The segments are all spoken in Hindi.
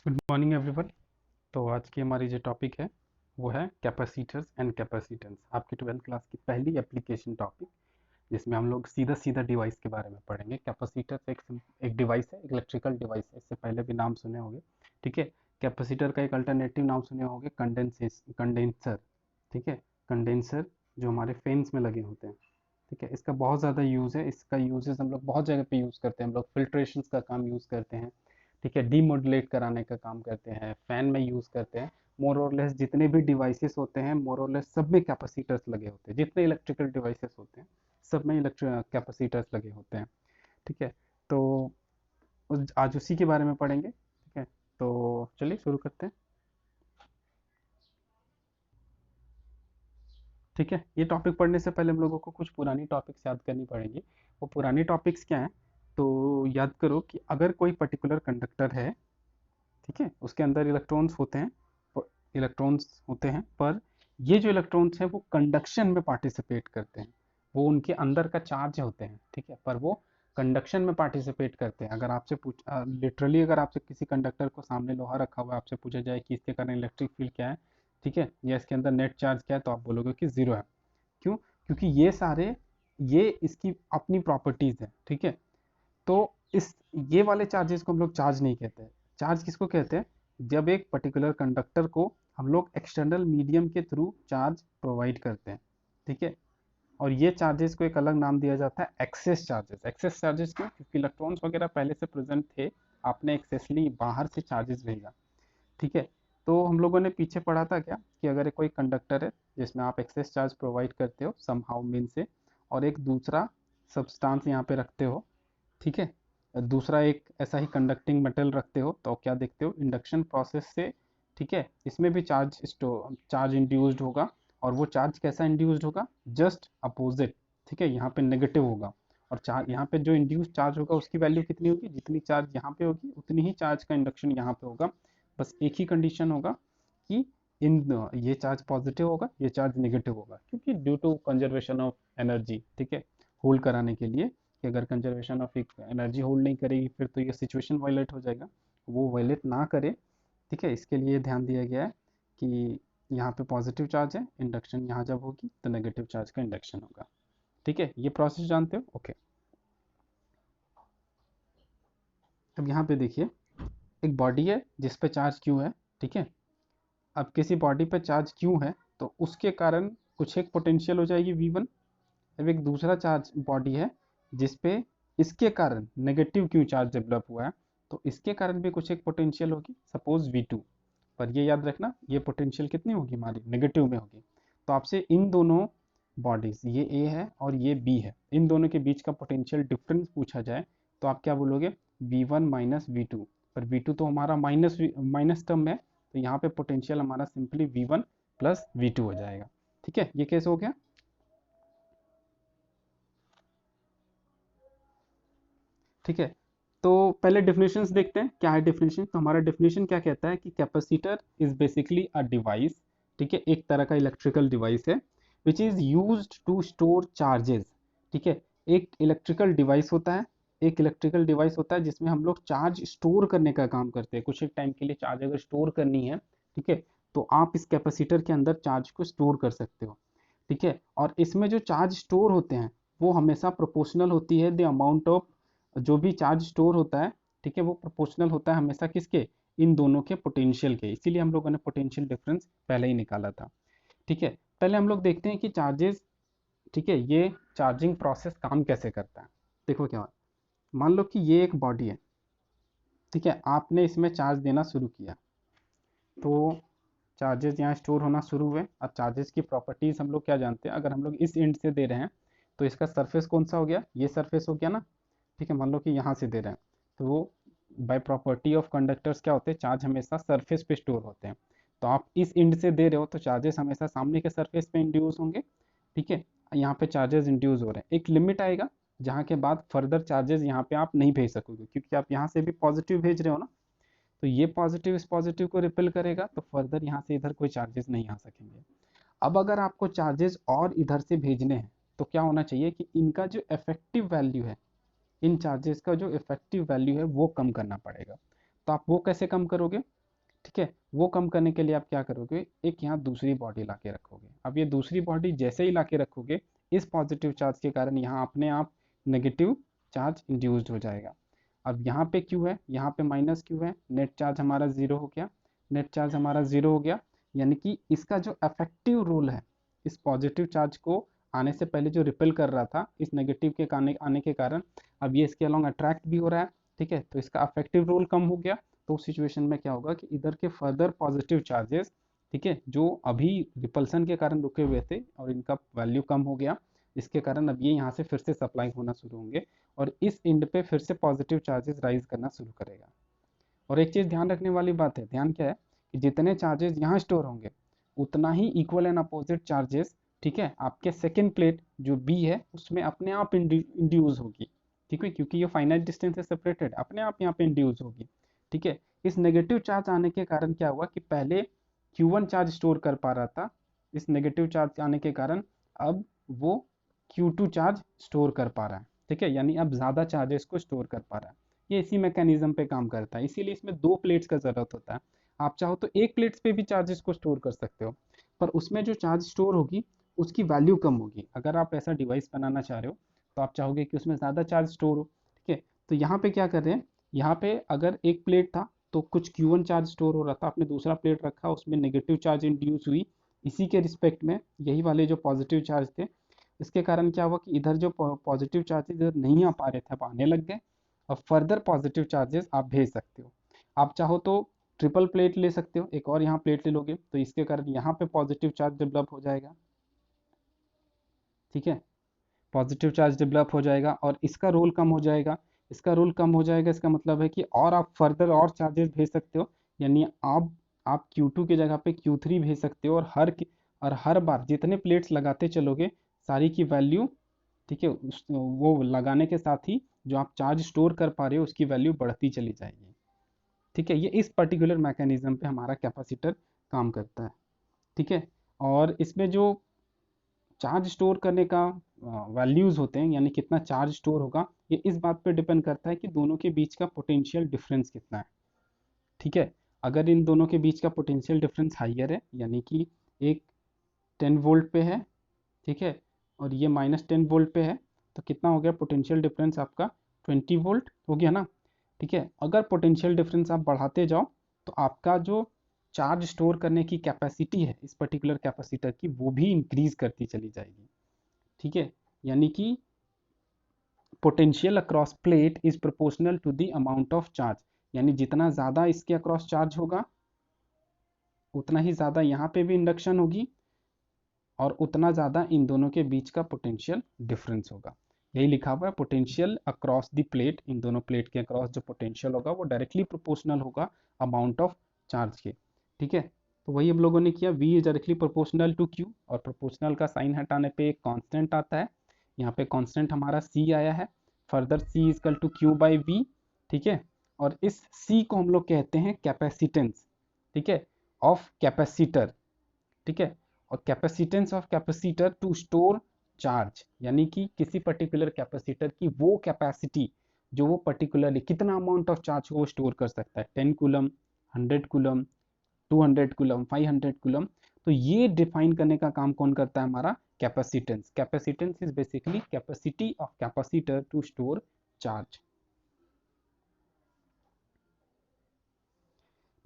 Good morning everyone. तो आज की हमारी जो टॉपिक है वो है कैपेसिटर्स एंड कैपेसिटेंस, आपकी 12th क्लास की पहली एप्लीकेशन टॉपिक, जिसमें हम लोग सीधा सीधा डिवाइस के बारे में पढ़ेंगे। कैपेसिटर एक डिवाइस है, इलेक्ट्रिकल डिवाइस है, इससे पहले भी नाम सुने होंगे। ठीक है। कैपेसिटर का एक अल्टरनेटिव नाम सुने होंगे, कंडेंसर। ठीक है। कंडेंसर जो हमारे फैंस में लगे होते हैं। ठीक है। इसका बहुत ज़्यादा यूज़ है, इसका यूजेस हम लोग बहुत जगह पे यूज़ करते हैं। हम लोग फिल्ट्रेशन का काम यूज़ करते हैं। ठीक है। डीमोडुलेट कराने का काम करते हैं, फैन में यूज़ करते हैं। मोर और लेस जितने भी डिवाइसेस होते हैं, मोर और लेस सब में कैपेसिटर्स लगे होते हैं। जितने इलेक्ट्रिकल डिवाइसेस होते हैं सब में इलेक्ट्रिक कैपेसिटर्स लगे होते हैं। ठीक है। तो आज उसी के बारे में पढ़ेंगे। ठीक है। तो चलिए शुरू करते हैं। ठीक है। ये टॉपिक पढ़ने से पहले हम लोगों को कुछ पुरानी टॉपिक्स याद करनी पड़ेंगी। वो पुरानी टॉपिक्स क्या हैं? तो याद करो कि अगर कोई पर्टिकुलर कंडक्टर है, ठीक है, उसके अंदर इलेक्ट्रॉन्स होते हैं। पर ये जो इलेक्ट्रॉन्स हैं वो कंडक्शन में पार्टिसिपेट करते हैं। वो उनके अंदर का चार्ज होते हैं, ठीक है, पर वो कंडक्शन में पार्टिसिपेट करते हैं। अगर आपसे लिटरली अगर आपसे किसी कंडक्टर को सामने लोहा रखा हुआ है, आपसे पूछा जाए कि इसके कारण इलेक्ट्रिक फील्ड क्या है, ठीक है, या इसके अंदर नेट चार्ज क्या है, तो आप बोलोगे कि जीरो है। क्यों? क्योंकि ये इसकी अपनी प्रॉपर्टीज है। ठीक है। तो इस ये वाले चार्जेस को हम लोग चार्ज नहीं कहते हैं। चार्ज किसको कहते हैं? जब एक पर्टिकुलर कंडक्टर को हम लोग एक्सटर्नल मीडियम के थ्रू चार्ज प्रोवाइड करते हैं। ठीक है। और ये चार्जेस को एक अलग नाम दिया जाता है एक्सेस चार्जेस। एक्सेस चार्जेस क्यों? क्योंकि इलेक्ट्रॉन्स वगैरह पहले से प्रेजेंट थे, आपने एक्सेसली बाहर से चार्जेस भेजा। ठीक है। तो हम लोगों ने पीछे पढ़ा था क्या कि अगर कोई कंडक्टर है जिसमें आप एक्सेस चार्ज प्रोवाइड करते हो समहाउ मीन से, और एक दूसरा सब्सटेंस यहाँ पे रखते हो, ठीक है, दूसरा एक ऐसा ही कंडक्टिंग मेटल रखते हो, तो क्या देखते हो? इंडक्शन प्रोसेस से, ठीक है, इसमें भी चार्ज इंड्यूस्ड होगा। और वो चार्ज कैसा इंड्यूस्ड होगा? Just opposite. ठीक है। यहाँ पे नेगेटिव होगा। और चार्ज यहाँ पे जो इंड्यूस्ड चार्ज होगा उसकी वैल्यू कितनी होगी? जितनी चार्ज यहाँ पे होगी उतनी ही चार्ज का इंडक्शन यहाँ पे होगा। बस एक ही कंडीशन होगा कि इन ये चार्ज पॉजिटिव होगा, ये चार्ज नेगेटिव होगा, क्योंकि due to conservation of energy. ठीक है। होल्ड कराने के लिए, कि अगर कंजर्वेशन ऑफ एनर्जी होल्ड नहीं करेगी फिर तो ये सिचुएशन वायलेट हो जाएगा, वो वायलेट ना करे। ठीक है। इसके लिए ध्यान दिया गया है कि यहाँ पे पॉजिटिव चार्ज है, इंडक्शन यहाँ जब होगी तो नेगेटिव चार्ज का इंडक्शन होगा। ठीक है। ये प्रोसेस जानते हो? ओके। अब यहाँ पे देखिए, एक बॉडी है जिस पे चार्ज क्यू है। ठीक है। अब किसी बॉडी पे चार्ज क्यू है तो उसके कारण कुछ एक पोटेंशियल हो जाएगी V1। अब एक दूसरा चार्ज बॉडी है जिस पे इसके कारण नेगेटिव क्यू चार्ज डेवलप हुआ है, तो इसके कारण भी कुछ एक पोटेंशियल होगी, सपोज V2। पर ये याद रखना, ये पोटेंशियल कितनी होगी? हमारी नेगेटिव में होगी। तो आपसे इन दोनों बॉडीज, ये ए है और ये बी है, इन दोनों के बीच का पोटेंशियल डिफरेंस पूछा जाए तो आप क्या बोलोगे? V1 minus V2। पर V2 तो हमारा माइनस टर्म है, तो यहाँ पे पोटेंशियल हमारा सिंपली V1 प्लस V2 हो जाएगा। ठीक है। ये कैसे हो गया? ठीक है। तो पहले डेफिनेशंस देखते हैं क्या है डेफिनेशन। तो हमारा डेफिनेशन क्या कहता है कि capacitor is basically a device, ठीक है, एक तरह का इलेक्ट्रिकल डिवाइस है, which is used to store charges. ठीक है। एक इलेक्ट्रिकल डिवाइस होता है, एक इलेक्ट्रिकल डिवाइस होता है जिसमें हम लोग चार्ज स्टोर करने का काम करते हैं। कुछ एक टाइम के लिए चार्ज अगर स्टोर करनी है, ठीक है, तो आप इस कैपेसिटर के अंदर चार्ज को स्टोर कर सकते हो। ठीक है। और इसमें जो चार्ज स्टोर होते हैं वो हमेशा प्रोपोर्शनल होती है द अमाउंट ऑफ, जो भी चार्ज स्टोर होता है, ठीक है, वो प्रोपोर्शनल होता है हमेशा किसके? इन दोनों के पोटेंशियल के। इसीलिए हम लोगों ने पोटेंशियल डिफरेंस पहले ही निकाला था। ठीक है। पहले हम लोग देखते हैं कि चार्जेस, ठीक है, ये चार्जिंग प्रोसेस काम कैसे करता है। देखो क्या, मान लो कि ये एक बॉडी है, ठीक है, आपने इसमें चार्ज देना शुरू किया, तो चार्जेस यहाँ स्टोर होना शुरू हुए। अब चार्जेस की प्रॉपर्टीज हम लोग क्या जानते हैं? अगर हम लोग इस एंड से दे रहे हैं तो इसका सरफेस कौन सा हो गया? ये सरफेस हो गया ना। ठीक है। मान लो कि यहाँ से दे रहे हैं, तो वो बाय प्रॉपर्टी ऑफ कंडक्टर्स क्या होते हैं? चार्ज हमेशा सरफेस पे स्टोर होते हैं। तो आप इस एंड से दे रहे हो तो चार्जेस हमेशा सामने के सरफेस पे इंड्यूस होंगे। ठीक है। यहाँ पे चार्जेस इंड्यूस हो रहे हैं, एक लिमिट आएगा जहाँ के बाद फर्दर चार्जेस यहाँ पे आप नहीं भेज सकोगे, क्योंकि आप यहाँ से भी पॉजिटिव भेज रहे हो ना। तो ये पॉजिटिव इस पॉजिटिव को रिपेल करेगा, तो फर्दर यहाँ से इधर कोई चार्जेस नहीं आ सकेंगे। अब अगर आपको चार्जेस और इधर से भेजने हैं तो क्या होना चाहिए कि इनका जो इफेक्टिव वैल्यू है, इन चार्जेस का जो इफेक्टिव वैल्यू है वो कम करना पड़ेगा। तो आप वो कैसे कम करोगे? ठीक है। वो कम करने के लिए आप क्या करोगे, एक यहाँ दूसरी बॉडी ला के रखोगे। अब ये दूसरी बॉडी जैसे ही ला के रखोगे, इस पॉजिटिव चार्ज के कारण यहाँ अपने आप नेगेटिव चार्ज इंड्यूस्ड हो जाएगा। अब यहाँ पे क्यू है, यहाँ पे माइनस क्यू है, नेट चार्ज हमारा जीरो हो गया, नेट चार्ज हमारा जीरो हो गया। यानी कि इसका जो अफेक्टिव रोल है, इस पॉजिटिव चार्ज को आने से पहले जो रिपेल कर रहा था, इस नेगेटिव के आने के कारण अब ये इसके अलॉन्ग अट्रैक्ट भी हो रहा है। ठीक है, तो इसका अफेक्टिव रोल कम हो गया। तो उस सिचुएशन में क्या होगा कि इधर के फर्दर पॉजिटिव चार्जेस, ठीक है, जो अभी रिपल्सन के कारण रुके हुए थे और इनका वैल्यू कम हो गया, इसके कारण अब ये यहाँ से फिर से सप्लाई होना शुरू होंगे और इस एंड पे फिर से पॉजिटिव चार्जेस राइज करना शुरू करेगा। और एक चीज ध्यान रखने वाली बात है, ध्यान क्या है कि जितने चार्जेस यहाँ स्टोर होंगे उतना ही इक्वल एंड अपोजिट चार्जेस, ठीक है, आपके सेकेंड प्लेट जो बी है उसमें अपने आप इंड्यूस होगी। ठीक है, क्योंकि ये फाइनाइट डिस्टेंस से सेपरेटेड, अपने आप यहाँ पे इंड्यूस होगी। ठीक है, इस नेगेटिव चार्ज आने के कारण क्या हुआ कि पहले Q1 चार्ज स्टोर कर पा रहा था, इस नेगेटिव चार्ज आने के कारण अब वो Q2 चार्ज स्टोर कर पा रहा है। ठीक है, यानी अब ज़्यादा चार्जेस को स्टोर कर पा रहा है। ये इसी मैकेनिज्म पे काम करता है, इसीलिए इसमें दो प्लेट्स का ज़रूरत होता है। आप चाहो तो एक प्लेट्स पे भी चार्जेस को स्टोर कर सकते हो, पर उसमें जो चार्ज स्टोर होगी उसकी वैल्यू कम होगी। अगर आप ऐसा डिवाइस बनाना चाह रहे हो तो आप चाहोगे कि उसमें ज़्यादा चार्ज स्टोर हो। ठीक है, तो यहाँ पे क्या कर रहे हैं, यहाँ पे अगर एक प्लेट था तो कुछ Q1 चार्ज स्टोर हो रहा था, आपने दूसरा प्लेट रखा, उसमें नेगेटिव चार्ज इंड्यूस हुई, इसी के रिस्पेक्ट में यही वाले जो पॉजिटिव चार्ज थे, इसके कारण क्या हुआ कि इधर जो पॉजिटिव चार्जेस इधर नहीं आ पा रहे थे अब आने लग गए। अब फर्दर पॉजिटिव चार्जेस आप भेज सकते हो। आप चाहो तो ट्रिपल प्लेट ले सकते हो, एक और यहाँ प्लेट ले लोगे तो इसके कारण यहाँ पे पॉजिटिव चार्ज डेवलप हो जाएगा। ठीक है, पॉजिटिव चार्ज डेवलप हो जाएगा और इसका रोल कम हो जाएगा। इसका रोल कम हो जाएगा, इसका मतलब है कि और आप फर्दर और चार्जेस भेज सकते हो। यानी आप Q2 की जगह पे Q3 भेज सकते हो और हर बार जितने प्लेट्स लगाते चलोगे सारी की वैल्यू, ठीक है, वो लगाने के साथ ही जो आप चार्ज स्टोर कर पा रहे हो उसकी वैल्यू बढ़ती चली जाएगी। ठीक है, ये इस पर्टिकुलर मैकेनिज्म पे हमारा कैपेसिटर काम करता है। ठीक है, और इसमें जो चार्ज स्टोर करने का वैल्यूज होते हैं, यानी कितना चार्ज स्टोर होगा, ये इस बात पे डिपेंड करता है कि दोनों के बीच का पोटेंशियल डिफरेंस कितना है। ठीक है, अगर इन दोनों के बीच का पोटेंशियल डिफरेंस हाइयर है, यानी कि एक 10 वोल्ट पे है, ठीक है, और ये -10 वोल्ट पे है, तो कितना हो गया पोटेंशियल डिफरेंस आपका, 20 वोल्ट हो गया ना। ठीक है, अगर पोटेंशियल डिफरेंस आप बढ़ाते जाओ तो आपका जो चार्ज स्टोर करने की कैपेसिटी है इस पर्टिकुलर कैपेसिटर की, वो भी इंक्रीज करती चली जाएगी। ठीक है, यानी कि potential across plate is proportional to the amount of charge, यानी जितना ज़्यादा इसके अक्रॉस चार्ज होगा उतना ही ज़्यादा यहाँ पे भी इंडक्शन होगी और उतना ज़्यादा इन दोनों के बीच का पोटेंशियल डिफरेंस होगा। यही लिखा हुआ है, पोटेंशियल अक्रॉस द प्लेट, इन दोनों प्लेट के अक्रॉस जो पोटेंशियल होगा वो डायरेक्टली प्रोपोर्शनल होगा अमाउंट ऑफ चार्ज के। ठीक है, तो वही हम लोगों ने किया, V is directly proportional to Q, और प्रोपोर्शनल का साइन हटाने पे एक कांस्टेंट आता है, यहाँ पे कांस्टेंट हमारा C आया है। Further C is equal to Q by V। ठीक है, और इस C को हम लोग कहते हैं कैपेसिटेंस, ठीक है, ऑफ कैपेसिटर। ठीक है, और capacitance of capacitor to store charge, यानी कि किसी पर्टिकुलर कैपेसिटर की वो कैपेसिटी जो वो पर्टिकुलरली कितना अमाउंट ऑफ चार्ज को वो स्टोर कर सकता है, 10 कूलम, 100 कूलम, 200 कूलम, 500 कूलम। तो ये डिफाइन करने का काम कौन करता है, हमारा capacitance. Capacitance is basically capacity of capacitor to store charge.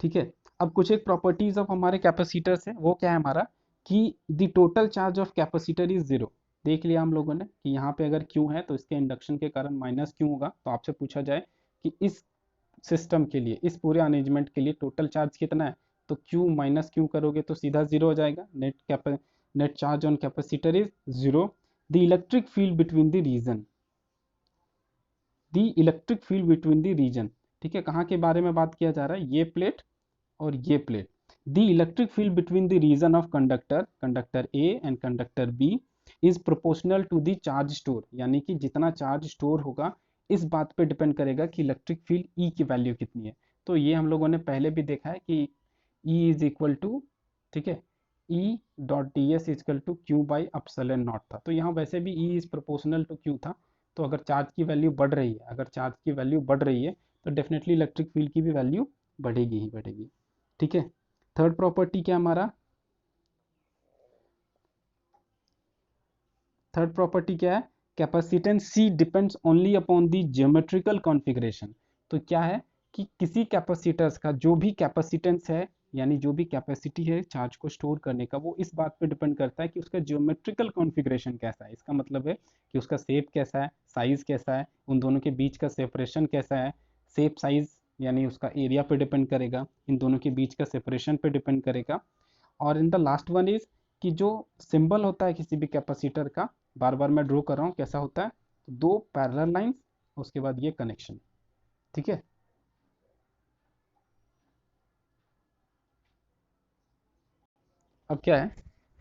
ठीक है, अब कुछ एक प्रॉपर्टीज ऑफ हमारे कैपेसिटर्स है, वो क्या है हमारा कि the total charge of capacitor is zero. देख लिया हम लोगों ने कि यहाँ पे अगर Q है तो इसके इंडक्शन के कारण माइनस Q होगा। तो आपसे पूछा जाए कि इस सिस्टम के लिए, इस पूरे अरेंजमेंट के लिए टोटल चार्ज कितना है, तो Q माइनस Q करोगे तो सीधा जीरो हो जाएगा। Net charge on capacitor is zero. The electric field between the region, the electric field between the region, ठीक है, कहाँ के बारे में बात किया जा रहा है, ये प्लेट और ये plate. The electric field between the region of conductor A and conductor B is proportional to the charge store, यानी कि जितना चार्ज स्टोर होगा इस बात पे डिपेंड करेगा कि इलेक्ट्रिक फील्ड ई की वैल्यू कितनी है। तो ये हम लोगों ने पहले भी देखा है कि ई इज इक्वल टू, ठीक है, E dot D S equal to Q by epsilon naught था। तो यहाँ वैसे भी E is proportional to Q था। तो अगर चार्ज की वैल्यू बढ़ रही है, अगर चार्ज की वैल्यू बढ़ रही है तो डेफिनेटली इलेक्ट्रिक फील्ड की भी वैल्यू बढ़ेगी ही बढ़ेगी। ठीक है। थर्ड प्रॉपर्टी क्या हमारा, थर्ड प्रॉपर्टी क्या है, capacitance see depends only upon the geometrical configuration. तो क्या है कि किसी कैपेसिटर्स का जो भी कैपेसिटेंस है, यानी जो भी कैपेसिटी है चार्ज को स्टोर करने का, वो इस बात पे डिपेंड करता है कि उसका ज्योमेट्रिकल कॉन्फ़िगरेशन कैसा है। इसका मतलब है कि उसका शेप कैसा है, साइज कैसा है, उन दोनों के बीच का सेपरेशन कैसा है। शेप साइज यानी उसका एरिया पे डिपेंड करेगा, इन दोनों के बीच का सेपरेशन पे डिपेंड करेगा। और in the last one is कि जो सिंबल होता है किसी भी कैपेसिटर का, बार बार मैं ड्रॉ कर रहा हूँ, कैसा होता है, तो दो पैरेलल लाइंस, उसके बाद ये कनेक्शन। ठीक है। अब क्या है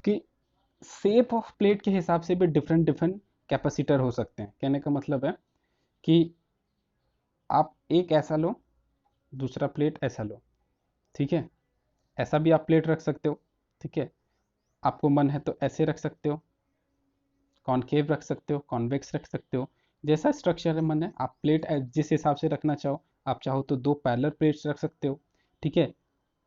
कि शेप ऑफ प्लेट के हिसाब से भी डिफरेंट डिफरेंट कैपेसिटर हो सकते हैं। कहने का मतलब है कि आप एक ऐसा लो, दूसरा प्लेट ऐसा लो, ठीक है। ऐसा भी आप प्लेट रख सकते हो, ठीक है। आपको मन है तो ऐसे रख सकते हो, कॉनकेव रख सकते हो, कॉन्वेक्स रख सकते हो, जैसा स्ट्रक्चर है मन है आप प्लेट जिस हिसाब से रखना चाहो। आप चाहो तो दो पैरेलल प्लेट्स रख सकते हो, ठीक है।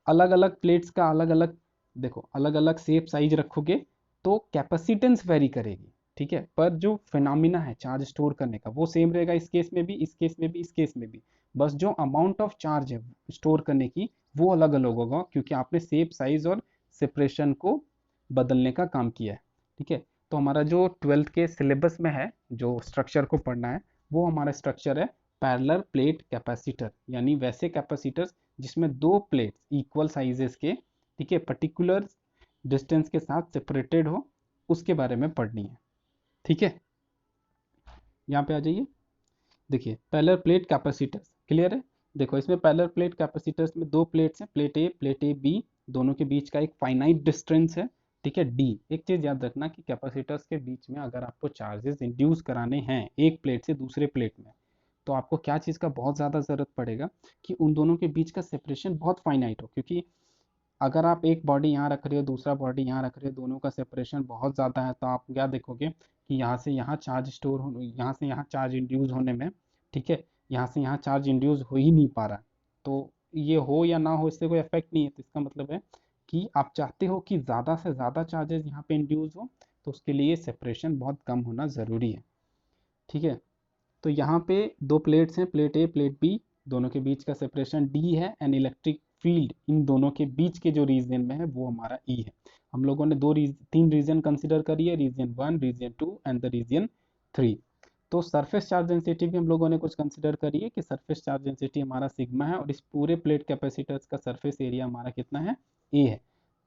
अलग अलग प्लेट्स का अलग अलग, देखो अलग अलग शेप साइज रखोगे तो कैपेसिटेंस वेरी करेगी, ठीक है। पर जो फिनोमिना है चार्ज स्टोर करने का वो सेम रहेगा, इस केस में भी, इस केस में भी, इस केस में भी। बस जो अमाउंट ऑफ चार्ज है स्टोर करने की वो अलग अलग होगा, क्योंकि आपने शेप साइज और सेपरेशन को बदलने का काम किया है, ठीक है। तो हमारा जो ट्वेल्थ के सिलेबस में है, जो स्ट्रक्चर को पढ़ना है, वो हमारा स्ट्रक्चर है पैरेलल प्लेट कैपेसिटर, यानी वैसे कैपेसिटर्स जिसमें दो प्लेट्स इक्वल साइजेस के, ठीक है, पर्टिकुलर डिस्टेंस के साथ सेपरेटेड हो, उसके बारे में पढ़नी है। ठीक है, यहाँ पे आ जाइए। देखिए पैरेलल प्लेट कैपेसिटर्स क्लियर है। देखो इसमें पैरेलल प्लेट कैपेसिटर्स में दो प्लेट्स हैं, प्लेट ए बी, दोनों के बीच का एक फाइनाइट डिस्टेंस है, ठीक है, डी। एक चीज याद रखना कि कैपेसिटर्स के बीच में अगर आपको चार्जेस इंड्यूस कराने हैं एक प्लेट से दूसरे प्लेट में, तो आपको क्या चीज़ का बहुत ज़्यादा ज़रूरत पड़ेगा कि उन दोनों के बीच का सेपरेशन बहुत फाइनाइट हो। क्योंकि अगर आप एक बॉडी यहाँ रख रहे हो, दूसरा बॉडी यहाँ रख रहे हो, दोनों का सेपरेशन बहुत ज़्यादा है, तो आप क्या देखोगे कि यहाँ से यहाँ चार्ज स्टोर हो, यहाँ से यहाँ चार्ज इंड्यूस होने में, ठीक है, यहाँ से यहाँ चार्ज इंड्यूस हो ही नहीं पा रहा। तो ये हो या ना हो इससे कोई इफेक्ट नहीं है। तो इसका मतलब है कि आप चाहते हो कि ज़्यादा से ज़्यादा चार्जेस यहाँ पे इंड्यूस हो, तो उसके लिए सेपरेशन बहुत कम होना ज़रूरी है, ठीक है। तो यहाँ पे दो प्लेट्स हैं, प्लेट ए प्लेट बी, दोनों के बीच का सेपरेशन डी है, एंड इलेक्ट्रिक फील्ड इन दोनों के बीच के जो रीजन में है वो हमारा ई है। हम लोगों ने तीन रीजन कंसिडर करी है, region 1, region 2 and the region 3। तो सरफेस चार्ज डेंसिटी भी हम लोगों ने कुछ कंसिडर करी है कि सरफेस चार्ज डेंसिटी हमारा सिग्मा है, और इस पूरे प्लेट कैपेसिटर्स का सरफेस एरिया हमारा कितना है, ए है।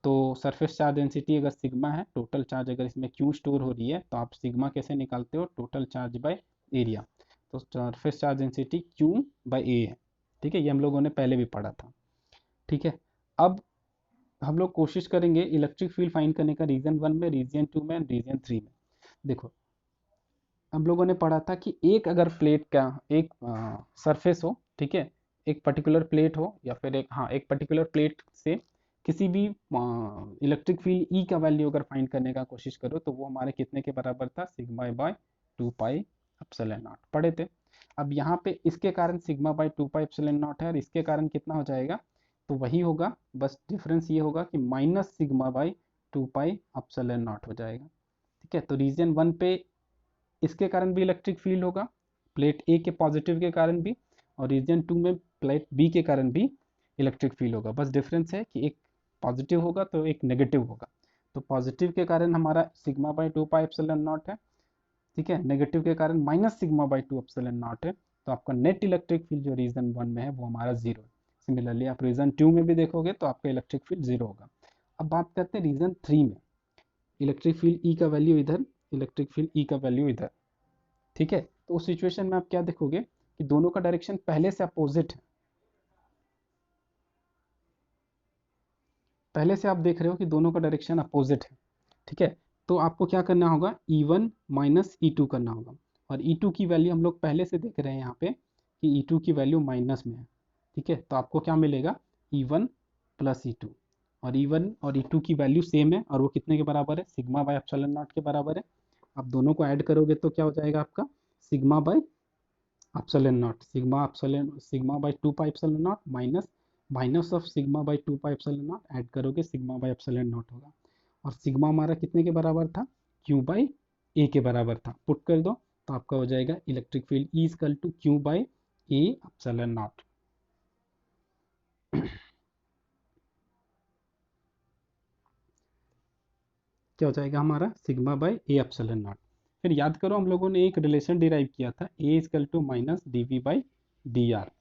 तो सरफेस चार्ज डेंसिटी अगर सिग्मा है, टोटल चार्ज अगर इसमें क्यू स्टोर हो रही है, तो आप सिग्मा कैसे निकालते हो, टोटल चार्ज बाय एरिया। तो surface charge density Q by A है, ठीक है। ये हम लोगों ने पहले भी पढ़ा था, ठीक है। अब हम लोग कोशिश करेंगे इलेक्ट्रिक फील्ड फाइंड करने का रीजन 1 में, रीजन 2 में, रीजन 3 में। देखो हम लोगों ने पढ़ा था कि एक अगर प्लेट का एक सरफेस हो, ठीक है, एक पर्टिकुलर प्लेट हो, या फिर एक, हाँ, एक पर्टिकुलर प्लेट से किसी भी इलेक्ट्रिक फील्ड ई का वैल्यू अगर फाइंड करने का कोशिश करो, तो वो हमारे कितने के बराबर था, sigma bye 2 pi epsilon not, पढ़े थे। अब यहाँ पे इसके कारण sigma bye 2 pi epsilon not है, और इसके कारण कितना हो जाएगा, तो वही होगा, बस डिफरेंस ये होगा कि minus sigma by 2 pi epsilon not हो जाएगा, ठीक है। तो रीजन 1 पे इसके कारण भी इलेक्ट्रिक फील्ड होगा, प्लेट ए के पॉजिटिव के कारण भी, और रीजन 2 में प्लेट बी के कारण भी इलेक्ट्रिक फील्ड होगा। बस डिफरेंस है कि एक पॉजिटिव होगा तो एक नेगेटिव होगा। तो पॉजिटिव के कारण हमारा sigma by 2 pi epsilon not है, ठीक है, नेगेटिव के कारण minus sigma by 2 epsilon not है। तो आपका नेट इलेक्ट्रिक फील्ड जो रीजन 1 में है वो हमारा जीरो है। सिमिलरली आप रीजन 2 में भी देखोगे तो आपका इलेक्ट्रिक फील्ड जीरो होगा। अब बात करते हैं रीजन 3 में। इलेक्ट्रिक फील्ड ई का वैल्यू इधर, इलेक्ट्रिक फील्ड ई का वैल्यू इधर, ठीक है। तो उस सिचुएशन में आप क्या देखोगे कि दोनों का डायरेक्शन पहले से अपोजिट है। पहले से आप देख रहे हो कि दोनों का डायरेक्शन अपोजिट है, ठीक है। तो आपको क्या करना होगा, E1 माइनस E2 करना होगा। और E2 की वैल्यू हम लोग पहले से देख रहे हैं यहाँ पे कि E2 की वैल्यू माइनस में है, ठीक है। तो आपको क्या मिलेगा, E1 प्लस E2, और E1 और E2 की वैल्यू सेम है, और वो कितने के बराबर है, सिग्मा बाय एप्सिलॉन नॉट के बराबर है। आप दोनों को ऐड करोगे तो क्या हो जाएगा आपका, sigma by epsilon not, sigma bye 2 pi epsilon not minus minus of sigma by 2 pi epsilon not, add करोगे सिग्मा बाई एप्सिलॉन नॉट होगा। और सिग्मा हमारा कितने के बराबर था, क्यू बाई ए के बराबर था, पुट कर दो तो आपका हो जाएगा electric field E equal to Q by A epsilon naught. क्या हो जाएगा हमारा, sigma by A epsilon naught. फिर याद करो हम लोगों ने एक रिलेशन डिराइव किया था, E equal to minus D V by D R.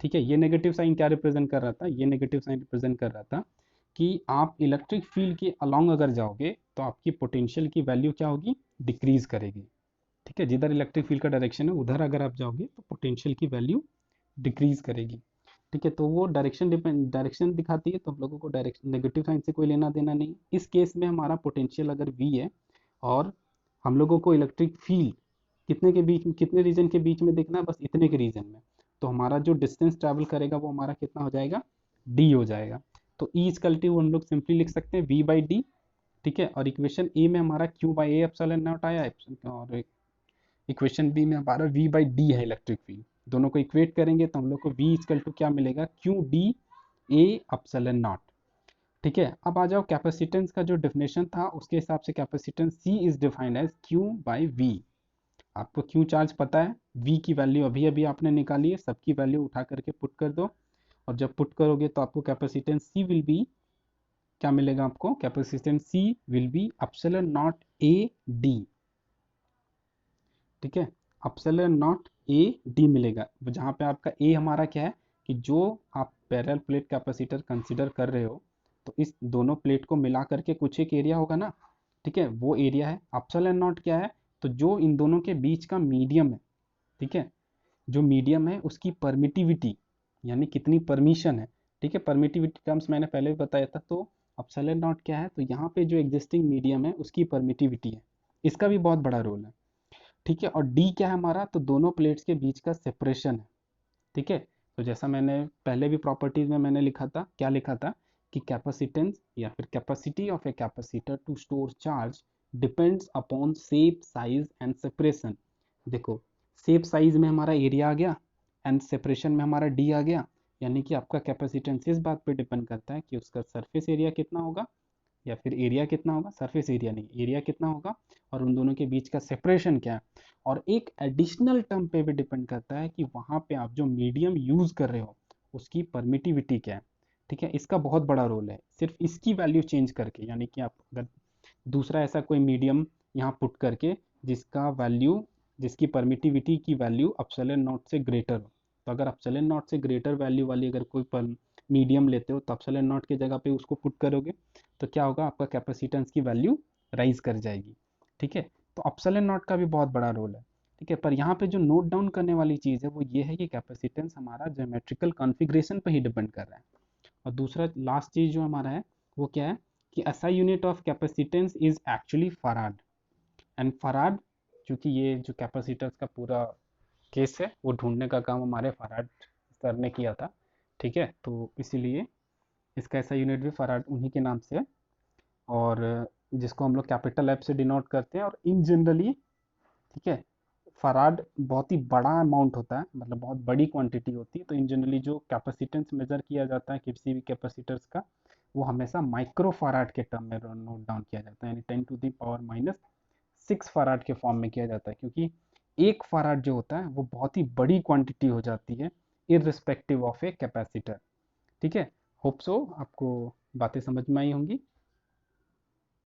ठीक है, ये नेगेटिव साइन क्या रिप्रेजेंट कर रहा था, ये नेगेटिव साइन रिप्रेजेंट कर रहा था कि आप इलेक्ट्रिक फील्ड के अलोंग अगर जाओगे तो आपकी पोटेंशियल की वैल्यू क्या होगी, डिक्रीज करेगी। ठीक है, जिधर इलेक्ट्रिक फील्ड का डायरेक्शन है उधर अगर आप जाओगे तो पोटेंशियल की वैल्यू डिक्रीज करेगी। ठीक है, तो वो डायरेक्शन दिखाती है, तो हम लोगों को डायरेक्शन नेगेटिव साइन से कोई लेना देना नहीं। इस केस में हमारा पोटेंशियल अगर वी है और हम लोगों को इलेक्ट्रिक फील्ड कितने के बीच, कितने रीजन के बीच में देखना है, बस इतने के रीजन में, तो हमारा जो डिस्टेंस ट्रैवल करेगा वो हमारा कितना हो जाएगा, डी हो जाएगा। तो ई इक्वल टू हम लोग सिंपली लिख सकते हैं वी बाई डी। ठीक है, और इक्वेशन ए में हमारा Q by A epsilon not आया, और इक्वेशन बी में हमारा v बाई डी है इलेक्ट्रिक फील्ड। दोनों को इक्वेट करेंगे तो हम लोग को v इक्वल टू क्या मिलेगा, Q D A epsilon not. ठीक है, अब आ जाओ कैपेसिटेंस का जो डेफिनेशन था उसके हिसाब से capacitance C is defined as Q by V। आपको Q चार्ज पता है, V की वैल्यू अभी अभी आपने निकाली है, सबकी वैल्यू उठा करके पुट कर दो, और जब पुट करोगे तो आपको कैपेसिटेंस C विल बी, क्या मिलेगा आपको, capacitance C will be epsilon not A D. ठीक है, एप्सिलॉन नॉट ए डी मिलेगा, जहाँ पे आपका ए हमारा क्या है कि जो आप पैरेलल प्लेट कैपेसिटर कंसीडर कर रहे हो, तो इस दोनों प्लेट को मिला करके कुछ एक एरिया होगा ना। ठीक है, वो एरिया है। एप्सिलॉन नॉट क्या है, तो जो इन दोनों के बीच का मीडियम है। ठीक है, जो मीडियम है उसकी परमिटिविटी, यानी कितनी परमिशन है। ठीक है, परमिटिविटी टर्म्स मैंने पहले भी बताया था। तो एप्सिलॉन नॉट क्या है, तो यहाँ पे जो एग्जिस्टिंग मीडियम है उसकी परमिटिविटी है, इसका भी बहुत बड़ा रोल है। ठीक है, और डी क्या है हमारा, तो दोनों प्लेट्स के बीच का सेपरेशन है। ठीक है, तो जैसा मैंने पहले भी प्रॉपर्टीज में मैंने लिखा था, क्या लिखा था कि कैपेसिटेंस या फिर capacity of a capacitor to store charge depends upon shape size and separation. देखो, शेप साइज में हमारा एरिया आ गया एंड सेपरेशन में हमारा डी आ गया, यानी कि आपका कैपेसिटेंस इस बात पे डिपेंड करता है कि उसका सरफेस एरिया कितना होगा, या फिर एरिया कितना होगा, सरफेस एरिया नहीं, एरिया कितना होगा, और उन दोनों के बीच का सेपरेशन क्या है। और एक एडिशनल टर्म पे भी डिपेंड करता है कि वहाँ पे आप जो मीडियम यूज कर रहे हो उसकी परमिटिविटी क्या है। ठीक है, इसका बहुत बड़ा रोल है, सिर्फ इसकी वैल्यू चेंज करके, यानी कि आप अगर दूसरा ऐसा कोई मीडियम यहाँ पुट करके जिसका वैल्यू, जिसकी परमिटिविटी की एप्सिलॉन नॉट से ग्रेटर हो, तो अगर एप्सिलॉन नॉट से ग्रेटर वैल्यू वाली अगर कोई मीडियम लेते हो तो एप्सिलॉन नॉट की जगह पे उसको पुट करोगे तो क्या होगा, आपका कैपेसिटेंस की वैल्यू राइज कर जाएगी। ठीक है, तो एप्सिलॉन नॉट का भी बहुत बड़ा रोल है। ठीक है, पर यहाँ पे जो नोट डाउन करने वाली चीज़ है वो ये है कि कैपेसिटेंस हमारा ज्योमेट्रिकल कॉन्फ़िगरेशन पे ही डिपेंड कर रहा है। और दूसरा लास्ट चीज़ जो हमारा है वो क्या है कि SI unit of capacitance is actually farad. And farad, क्योंकि ये जो कैपेसिटर्स का पूरा केस है वो ढूंढने का काम हमारे फराड सर ने किया था। ठीक है, तो इसीलिए इसका ऐसा यूनिट भी फराड उन्हीं के नाम से है, और जिसको हम लोग कैपिटल एफ से डिनोट करते हैं। और इन जनरली, ठीक है, फराड बहुत ही बड़ा अमाउंट होता है, मतलब बहुत बड़ी क्वांटिटी होती है, तो इन जनरली जो कैपेसिटेंस मेजर किया जाता है किसी भी कैपेसिटर्स का, वो हमेशा माइक्रो फराड के टर्म में नोट डाउन किया जाता है, यानी 10⁻⁻6 फराड के फॉर्म में किया जाता है, क्योंकि एक फराड जो होता है वो बहुत ही बड़ी क्वांटिटी हो जाती है इररिस्पेक्टिव ऑफ ए कैपेसिटर। ठीक है, होप सो आपको बातें समझ में आई होंगी।